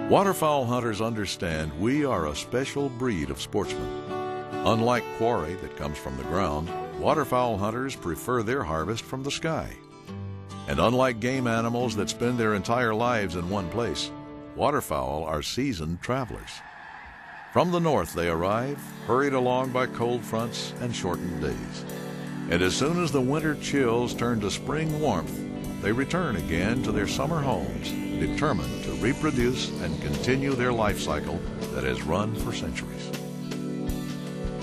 Waterfowl hunters understand we are a special breed of sportsmen. Unlike quarry that comes from the ground, waterfowl hunters prefer their harvest from the sky. And unlike game animals that spend their entire lives in one place, waterfowl are seasoned travelers. From the north they arrive, hurried along by cold fronts and shortened days. And as soon as the winter chills turn to spring warmth, they return again to their summer homes, determined to reproduce and continue their life cycle that has run for centuries.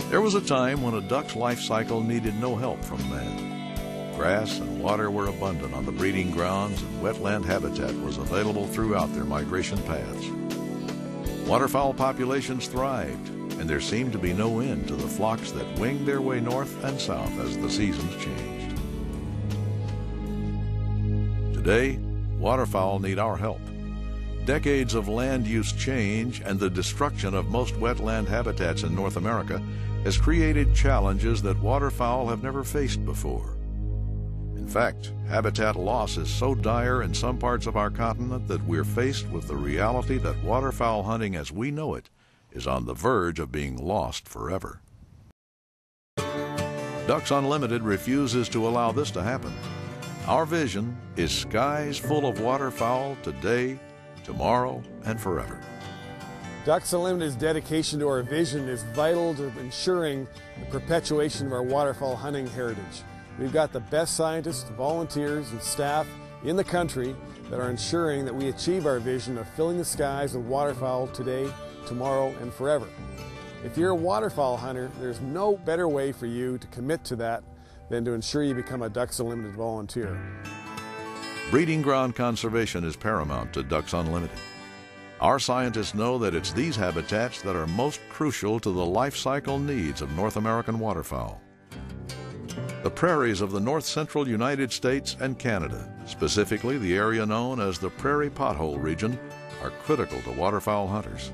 There was a time when a duck's life cycle needed no help from man. Grass and water were abundant on the breeding grounds, and wetland habitat was available throughout their migration paths. Waterfowl populations thrived, and there seemed to be no end to the flocks that winged their way north and south as the seasons changed. Today, waterfowl need our help. Decades of land use change and the destruction of most wetland habitats in North America has created challenges that waterfowl have never faced before. In fact, habitat loss is so dire in some parts of our continent that we're faced with the reality that waterfowl hunting as we know it is on the verge of being lost forever. Ducks Unlimited refuses to allow this to happen. Our vision is skies full of waterfowl today, tomorrow, and forever. Ducks Unlimited's dedication to our vision is vital to ensuring the perpetuation of our waterfowl hunting heritage. We've got the best scientists, volunteers, and staff in the country that are ensuring that we achieve our vision of filling the skies with waterfowl today, tomorrow, and forever. If you're a waterfowl hunter, there's no better way for you to commit to that than to ensure you become a Ducks Unlimited volunteer. Breeding ground conservation is paramount to Ducks Unlimited. Our scientists know that it's these habitats that are most crucial to the life cycle needs of North American waterfowl. The prairies of the north-central United States and Canada, specifically the area known as the Prairie Pothole region, are critical to waterfowl hunters.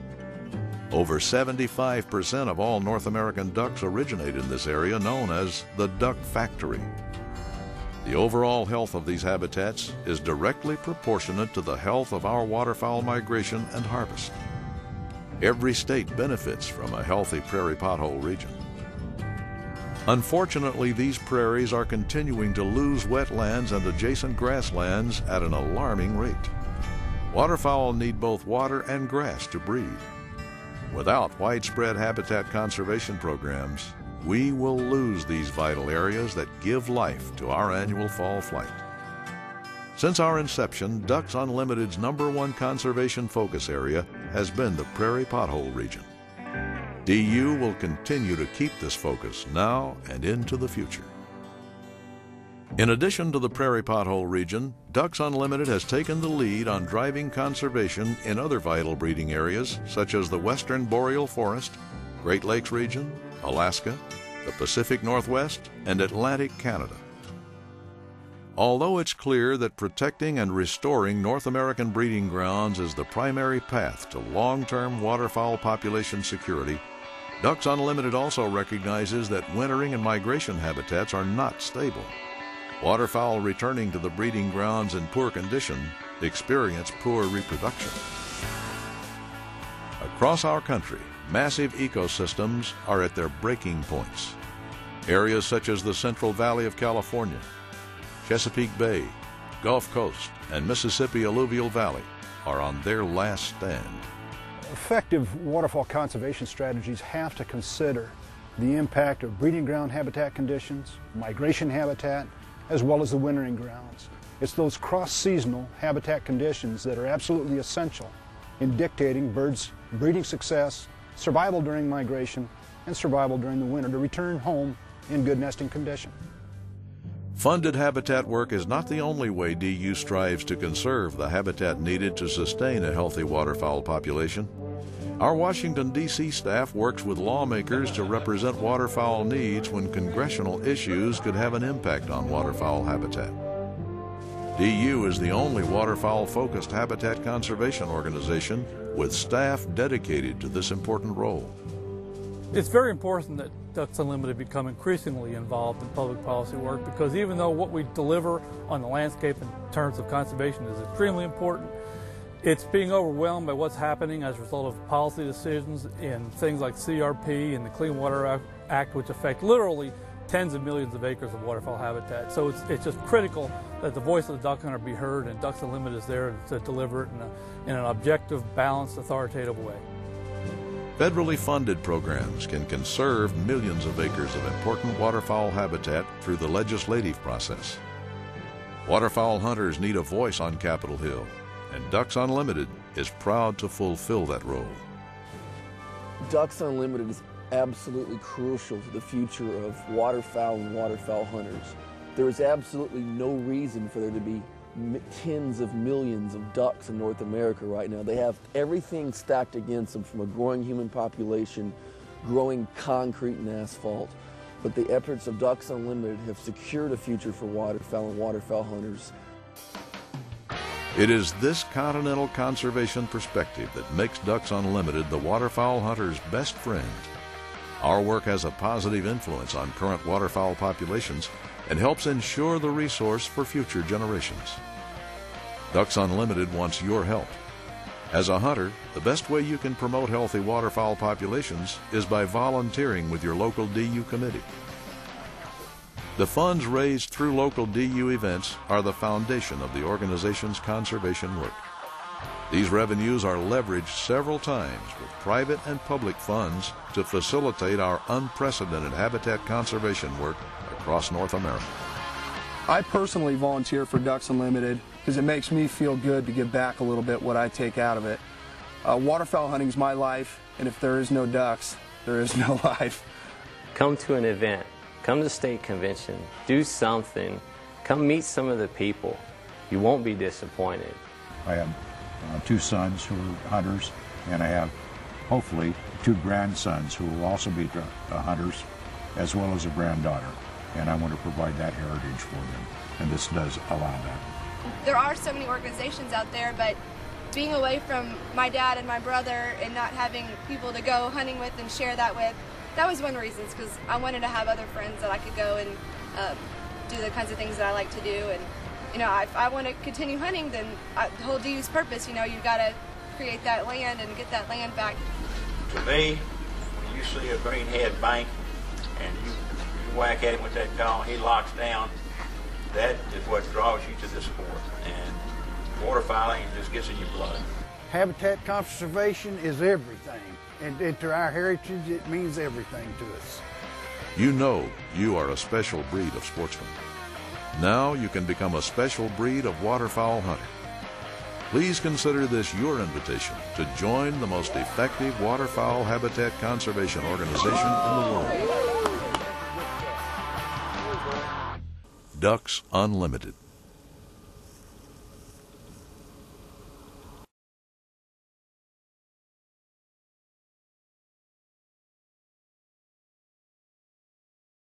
Over 75% of all North American ducks originate in this area known as the Duck Factory. The overall health of these habitats is directly proportionate to the health of our waterfowl migration and harvest. Every state benefits from a healthy prairie pothole region. Unfortunately, these prairies are continuing to lose wetlands and adjacent grasslands at an alarming rate. Waterfowl need both water and grass to breed. Without widespread habitat conservation programs, we will lose these vital areas that give life to our annual fall flight. Since our inception, Ducks Unlimited's #1 conservation focus area has been the Prairie Pothole region. DU will continue to keep this focus now and into the future. In addition to the Prairie Pothole region, Ducks Unlimited has taken the lead on driving conservation in other vital breeding areas such as the Western Boreal Forest, Great Lakes region, Alaska, the Pacific Northwest, and Atlantic Canada. Although it's clear that protecting and restoring North American breeding grounds is the primary path to long-term waterfowl population security, Ducks Unlimited also recognizes that wintering and migration habitats are not stable. Waterfowl returning to the breeding grounds in poor condition experience poor reproduction. Across our country, massive ecosystems are at their breaking points. Areas such as the Central Valley of California, Chesapeake Bay, Gulf Coast, and Mississippi Alluvial Valley are on their last stand. Effective waterfowl conservation strategies have to consider the impact of breeding ground habitat conditions, migration habitat, as well as the wintering grounds. It's those cross-seasonal habitat conditions that are absolutely essential in dictating birds' breeding success, survival during migration, and survival during the winter to return home in good nesting condition. Funded habitat work is not the only way DU strives to conserve the habitat needed to sustain a healthy waterfowl population. Our Washington, D.C. staff works with lawmakers to represent waterfowl needs when congressional issues could have an impact on waterfowl habitat. DU is the only waterfowl-focused habitat conservation organization with staff dedicated to this important role. It's very important that Ducks Unlimited become increasingly involved in public policy work, because even though what we deliver on the landscape in terms of conservation is extremely important, It's being overwhelmed by what's happening as a result of policy decisions in things like CRP and the Clean Water Act, which affect literally tens of millions of acres of waterfowl habitat. So it's just critical that the voice of the duck hunter be heard, and Ducks Unlimited is there to deliver it in an objective, balanced, authoritative way. Federally funded programs can conserve millions of acres of important waterfowl habitat through the legislative process. Waterfowl hunters need a voice on Capitol Hill, and Ducks Unlimited is proud to fulfill that role. Ducks Unlimited is absolutely crucial to the future of waterfowl and waterfowl hunters. There is absolutely no reason for there to be tens of millions of ducks in North America right now. They have everything stacked against them, from a growing human population, growing concrete and asphalt. But the efforts of Ducks Unlimited have secured a future for waterfowl and waterfowl hunters. It is this continental conservation perspective that makes Ducks Unlimited the waterfowl hunter's best friend. Our work has a positive influence on current waterfowl populations and helps ensure the resource for future generations. Ducks Unlimited wants your help. As a hunter, the best way you can promote healthy waterfowl populations is by volunteering with your local DU committee. The funds raised through local DU events are the foundation of the organization's conservation work. These revenues are leveraged several times with private and public funds to facilitate our unprecedented habitat conservation work across North America. I personally volunteer for Ducks Unlimited because it makes me feel good to give back a little bit what I take out of it. Waterfowl hunting is my life, and if there is no ducks, there is no life. Come to an event, come to the state convention, do something, come meet some of the people. You won't be disappointed. I have two sons who are hunters, and I have hopefully two grandsons who will also be hunters, as well as a granddaughter. And I want to provide that heritage for them, and this does allow that. There are so many organizations out there, but being away from my dad and my brother and not having people to go hunting with and share that with, that was one of the reasons, because I wanted to have other friends that I could go and do the kinds of things that I like to do. And you know, if I want to continue hunting, then the whole DU's purpose, you know, you've got to create that land and get that land back. To me, when you see a greenhead bank and you whack at him with that call, he locks down, that is what draws you to the sport. And waterfowling just gets in your blood. Habitat conservation is everything, and to our heritage it means everything to us. You know you are a special breed of sportsman. Now you can become a special breed of waterfowl hunter. Please consider this your invitation to join the most effective waterfowl habitat conservation organization in the world. Ducks Unlimited.